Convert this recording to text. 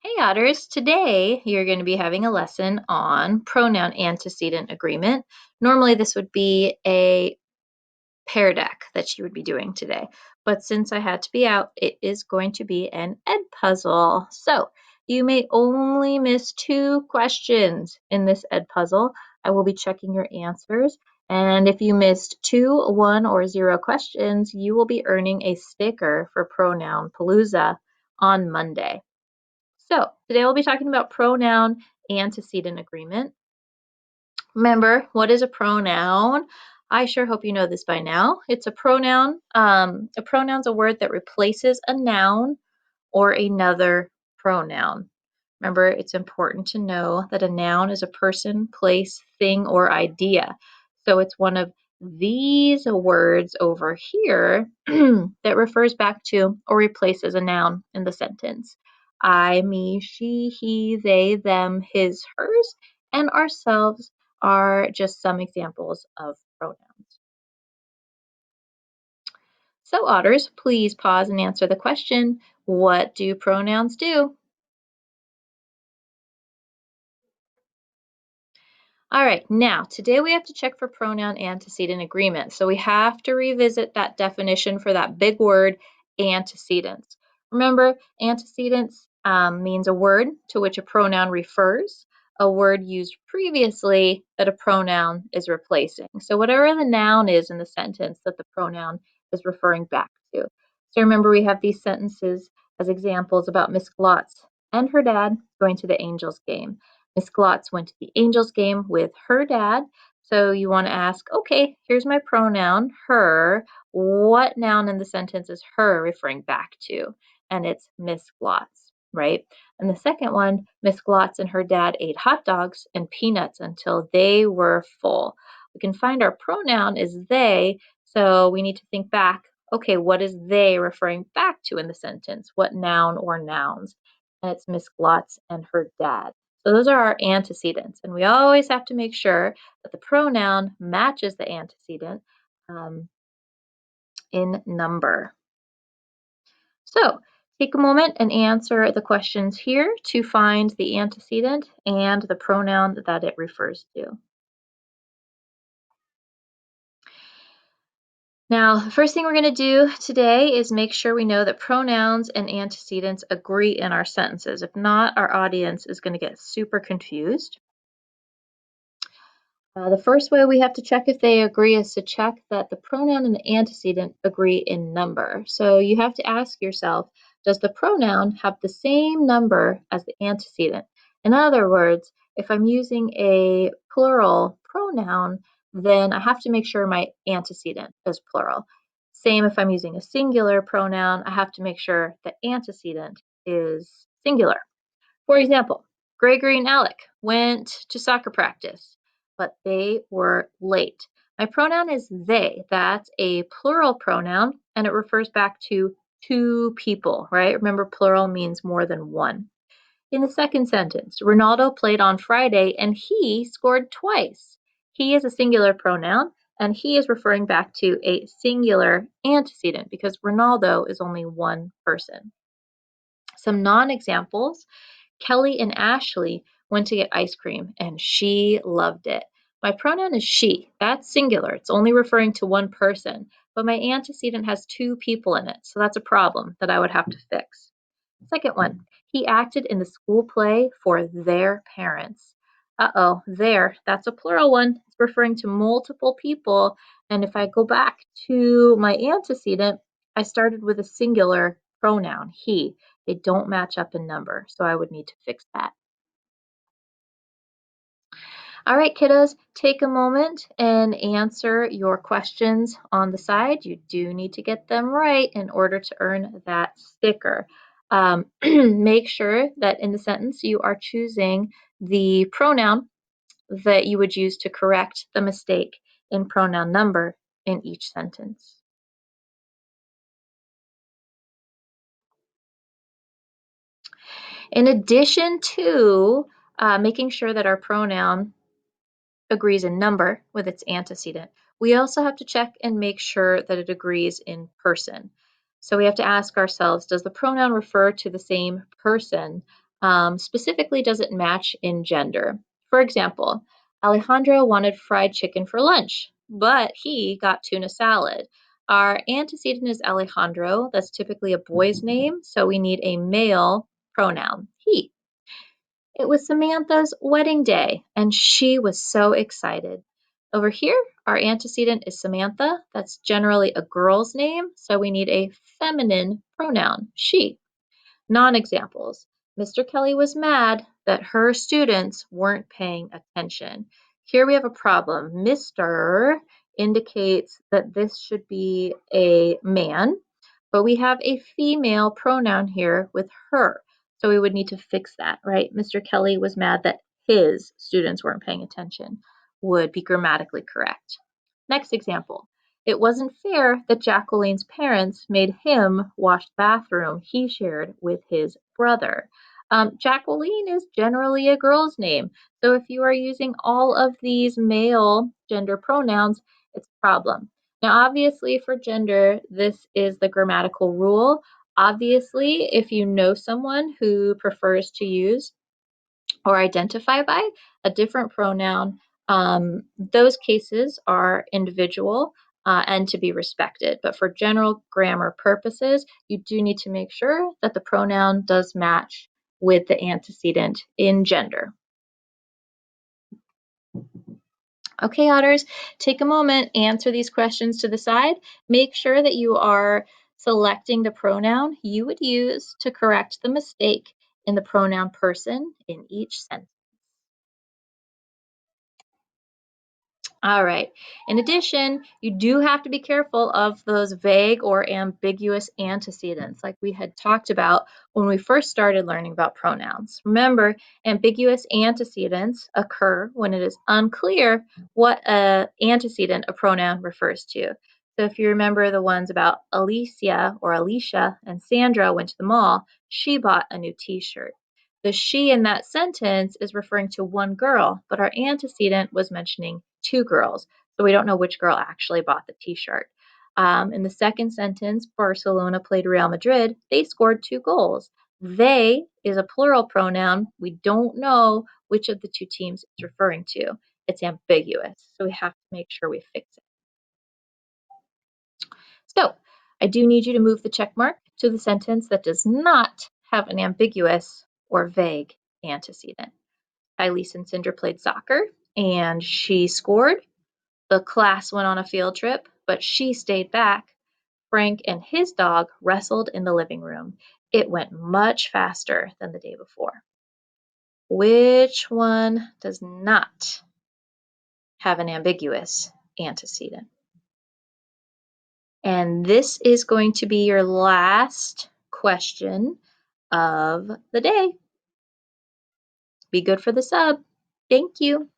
Hey Otters, today you're going to be having a lesson on pronoun antecedent agreement. Normally this would be a pair deck that you would be doing today, but since I had to be out, it is going to be an ed puzzle. So you may only miss 2 questions in this ed puzzle. I will be checking your answers, and if you missed 2, 1, or 0 questions, you will be earning a sticker for Pronoun Palooza on Monday. So today we'll be talking about pronoun antecedent agreement. Remember, what is a pronoun? I sure hope you know this by now. It's a pronoun. A pronoun's a word that replaces a noun or another pronoun. Remember, it's important to know that a noun is a person, place, thing, or idea. So it's one of these words over here that refers back to or replaces a noun in the sentence. I, me, she, he, they, them, his, hers, and ourselves are just some examples of pronouns. So, Otters, please pause and answer the question, what do pronouns do? All right, now today we have to check for pronoun antecedent agreement. So we have to revisit that definition for that big word, antecedents. Remember, antecedents means a word to which a pronoun refers, a word used previously that a pronoun is replacing. So whatever the noun is in the sentence that the pronoun is referring back to. So remember, we have these sentences as examples about Miss Glotz and her dad going to the Angels game. Miss Glotz went to the Angels game with her dad. So you want to ask, okay, here's my pronoun, her. What noun in the sentence is her referring back to? And it's Miss Glotz, right? And the second one, Miss Glotz and her dad ate hot dogs and peanuts until they were full. We can find our pronoun is they, so we need to think back, okay, what is they referring back to in the sentence? What noun or nouns? And it's Miss Glotz and her dad. So those are our antecedents, and we always have to make sure that the pronoun matches the antecedent in number. So take a moment and answer the questions here to find the antecedent and the pronoun that it refers to. Now, the first thing we're going to do today is make sure we know that pronouns and antecedents agree in our sentences. If not, our audience is going to get super confused. The first way we have to check if they agree is to check that the pronoun and the antecedent agree in number. So you have to ask yourself, does the pronoun have the same number as the antecedent? In other words, if I'm using a plural pronoun, then I have to make sure my antecedent is plural. Same if I'm using a singular pronoun, I have to make sure the antecedent is singular. For example, Gregory and Alec went to soccer practice, but they were late. My pronoun is they. That's a plural pronoun, and it refers back to 2 people, right? Remember, plural means more than one. In the second sentence, Ronaldo played on Friday and he scored twice. He is a singular pronoun, and he is referring back to a singular antecedent because Ronaldo is only one person. Some non-examples. Kelly and Ashley went to get ice cream and she loved it. My pronoun is she. That's singular. It's only referring to one person, but my antecedent has 2 people in it, so that's a problem that I would have to fix. Second one, he acted in the school play for their parents. Uh-oh, there, that's a plural one. It's referring to multiple people, and if I go back to my antecedent, I started with a singular pronoun, he. They don't match up in number, so I would need to fix that. All right, kiddos, take a moment and answer your questions on the side. You do need to get them right in order to earn that sticker. Make sure that in the sentence you are choosing the pronoun that you would use to correct the mistake in pronoun number in each sentence. In addition to making sure that our pronoun agrees in number with its antecedent, we also have to check and make sure that it agrees in person. So we have to ask ourselves, does the pronoun refer to the same person Specifically, does it match in gender? For example, Alejandro wanted fried chicken for lunch, but he got tuna salad. Our antecedent is Alejandro. That's typically a boy's name, so we need a male pronoun, he. It was Samantha's wedding day, and she was so excited. Over here, our antecedent is Samantha. That's generally a girl's name, so we need a feminine pronoun, she. Non-examples. Mr. Kelly was mad that her students weren't paying attention. Here we have a problem. Mr. indicates that this should be a man, but we have a female pronoun here with her. So we would need to fix that, right? Mr. Kelly was mad that his students weren't paying attention would be grammatically correct. Next example. It wasn't fair that Jacqueline's parents made him wash the bathroom he shared with his brother. Jacqueline is generally a girl's name, so if you are using all of these male gender pronouns, it's a problem. Now, obviously, for gender, this is the grammatical rule. Obviously, if you know someone who prefers to use or identify by a different pronoun, those cases are individual and to be respected. But for general grammar purposes, you do need to make sure that the pronoun does match with the antecedent in gender. Okay, otters, take a moment, answer these questions to the side. Make sure that you are selecting the pronoun you would use to correct the mistake in the pronoun person in each sentence. All right. In addition, you do have to be careful of those vague or ambiguous antecedents, like we had talked about when we first started learning about pronouns. Remember, ambiguous antecedents occur when it is unclear what an antecedent a pronoun refers to. So if you remember the ones about Alicia or Alicia and Sandra went to the mall, she bought a new t-shirt. The she in that sentence is referring to one girl, but our antecedent was mentioning two girls. So we don't know which girl actually bought the t-shirt. In the second sentence, Barcelona played Real Madrid. They scored 2 goals. They is a plural pronoun. We don't know which of the two teams it's referring to. It's ambiguous. So we have to make sure we fix it. So I do need you to move the check mark to the sentence that does not have an ambiguous or vague antecedent. Elise and Cinder played soccer and she scored. The class went on a field trip, but she stayed back. Frank and his dog wrestled in the living room. It went much faster than the day before. Which one does not have an ambiguous antecedent? And this is going to be your last question of the day. Be good for the sub. Thank you.